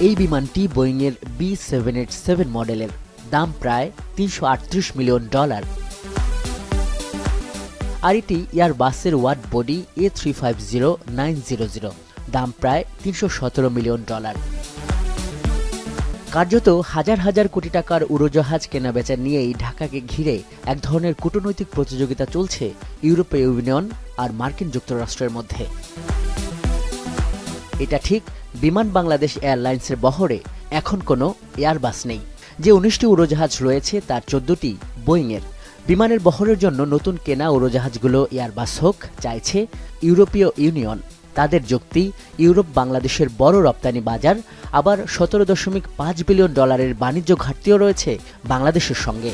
এই বিমানটি বোয়িংয়ের B787 মডেলের, দাম প্রায় $338 মিলিয়ন। আর এটি এয়ারবাসের ওয়ার্ড বডি A350-900, দাম প্রায় $317 মিলিয়ন। কার্যত হাজার হাজার কোটি টাকার উড়োজাহাজ কেনাবেচা নিয়েই ঢাকাকে ঘিরে এক ধরনের কূটনৈতিক প্রতিযোগিতা চলছে ইউরোপীয় ইউনিয়ন আর মার্কিন যুক্তরাষ্ট্রের মধ্যে। এটা ঠিক, বিমান বাংলাদেশ এয়ারলাইন্সের বহরে এখন কোনো এয়ারবাস নেই। যে 19টি উড়োজাহাজ রয়েছে তার 14টি বোয়িংয়ের। বিমানের বহরের জন্য নতুন কেনা উড়োজাহাজগুলো এয়ারবাস হোক চাইছে ইউরোপীয় ইউনিয়ন। তাদের যুক্তি, ইউরোপ বাংলাদেশের বড় রপ্তানি বাজার, আবার $17.5 বিলিয়ন বাণিজ্য ঘাটতিও রয়েছে বাংলাদেশের সঙ্গে।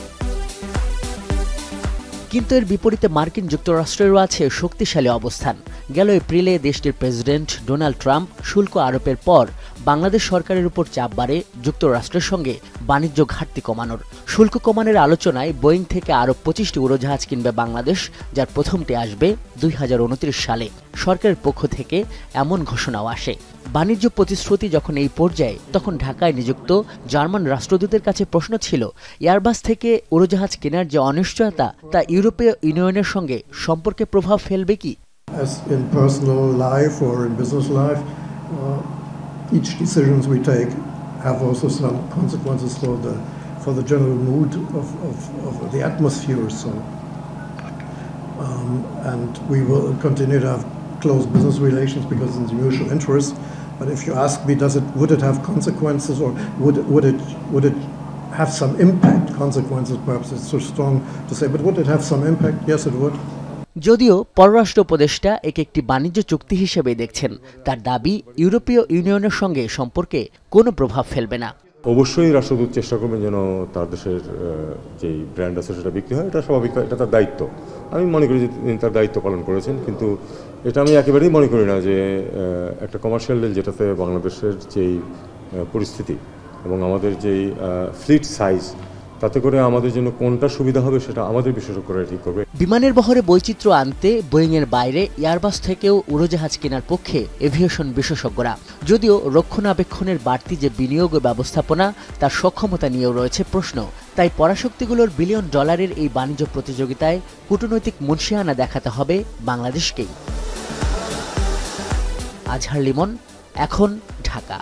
কিন্তু এর বিপরীতে মার্কিন যুক্তরাষ্ট্রেরও আছে শক্তিশালী অবস্থান। গেল এপ্রিলে দেশটির প্রেসিডেন্ট ডোনাল্ড ট্রাম্প শুল্ক আরোপের পর বাংলাদেশ সরকারের উপর চাপ বাড়ে যুক্তরাষ্ট্রের সঙ্গে বাণিজ্য ঘাটতি কমানোর। শুল্ক কমানোর আলোচনায় বোয়িং থেকে আরও 25টি উড়োজাহাজ কিনবে বাংলাদেশ, যার প্রথমটি আসবে 2029 সালে। সরকারের পক্ষ থেকে এমন ঘোষণাও আসে। বাণিজ্য প্রতিশ্রুতি যখন এই পর্যায়ে, তখন ঢাকায় নিযুক্ত জার্মান রাষ্ট্রদূতের কাছে প্রশ্ন ছিল, এয়ারবাস থেকে উড়োজাহাজ কেনার যে অনিশ্চয়তা, তা ইউরোপীয় ইউনিয়নের সঙ্গে সম্পর্কে প্রভাব ফেলবে কি? As in personal life or in business life, each decisions we take have also some consequences for the general mood of the atmosphere. So, and we will continue to have close business relations because it's in mutual interest. But if you ask me, would it have consequences, or would it have some impact? Consequences, perhaps it's too strong to say, but would it have some impact? Yes, it would. যদিও পররাষ্ট্র উপদেষ্টা একে একটি বাণিজ্য চুক্তি হিসেবে দেখছেন, তার দাবি ইউরোপীয় ইউনিয়নের সঙ্গে সম্পর্কে কোনো প্রভাব ফেলবে না। অবশ্যই রাষ্ট্রদূত চেষ্টা করবেন যেন তার দেশের যেই ব্র্যান্ড আছে সেটা বিক্রি হয়, এটা স্বাভাবিক, এটা তার দায়িত্ব। আমি মনে করি যে তিনি তার দায়িত্ব পালন করেছেন, কিন্তু এটা আমি একেবারেই মনে করি না যে একটা কমার্শিয়াল ডিল যেটাতে বাংলাদেশের যেই পরিস্থিতি এবং আমাদের যেই ফ্লিট সাইজ, তাতে করে আমাদের জন্য কোনটা সুবিধা হবে সেটা আমাদের বিশেষজ্ঞরা ঠিক করবে। বিমানের বহরে বৈচিত্র্য আনতে বোয়িংয়ের বাইরে এয়ারবাস থেকেও উড়োজাহাজ কেনার পক্ষে এভিয়েশন বিশেষজ্ঞরা। যদিও রক্ষণাবেক্ষণের বাড়তি যে বিনিয়োগ ও ব্যবস্থাপনা, তার সক্ষমতা নিয়েও রয়েছে প্রশ্ন। তাই পরাশক্তিগুলোর $1 বিলিয়ন এই বাণিজ্য প্রতিযোগিতায় কূটনৈতিক মুনশিয়ানা দেখাতে হবে বাংলাদেশকেই। আজহার লিমন, এখন, ঢাকা।